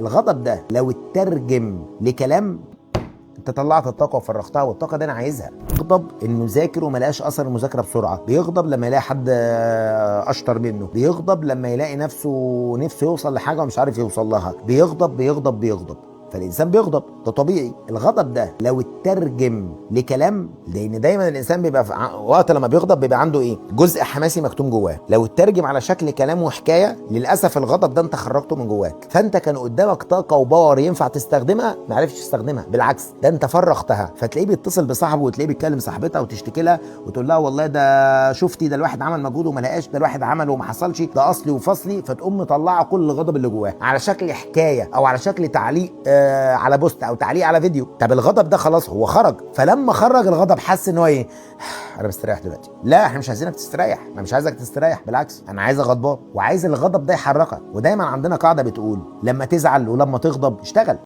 الغضب ده لو اترجم لكلام انت طلعت الطاقه وفرغتها، والطاقه دي انا عايزها. بيغضب انه ذاكر وما لقاش اثر المذاكره بسرعه، بيغضب لما يلاقي حد اشطر منه، بيغضب لما يلاقي نفسه يوصل لحاجه ومش عارف يوصل لها، بيغضب. فالانسان بيغضب، ده طبيعي. الغضب ده لو اترجم لكلام، لان دايما الانسان بيبقى وقت لما بيغضب بيبقى عنده ايه؟ جزء حماسي مكتوم جواه. لو اترجم على شكل كلام وحكايه، للاسف الغضب ده انت خرجته من جواك، فانت كان قدامك طاقه وباور ينفع تستخدمها، ما عرفتش تستخدمها، بالعكس ده انت فرغتها. فتلاقيه بيتصل بصاحبه، وتلاقيه بيتكلم صاحبتها وتشتكي لها وتقول لها والله ده شفتي، ده الواحد عمل مجهود وما لقاش، ده الواحد عمل وما حصلش، ده اصلي وفصلي. فتقوم مطلعه كل الغضب اللي جواه على شكل حكايه او على شكل تعليق على بوست او تعليق على فيديو. طب الغضب ده خلاص هو خرج، فلما خرج الغضب حس ان هو ايه؟ انا مستريح دلوقتي. لا، احنا مش عايزينك تستريح، انا مش عايزك تستريح، بالعكس انا عايزك غضبان وعايز الغضب ده يحركك. ودايما عندنا قاعده بتقول لما تزعل ولما تغضب اشتغل.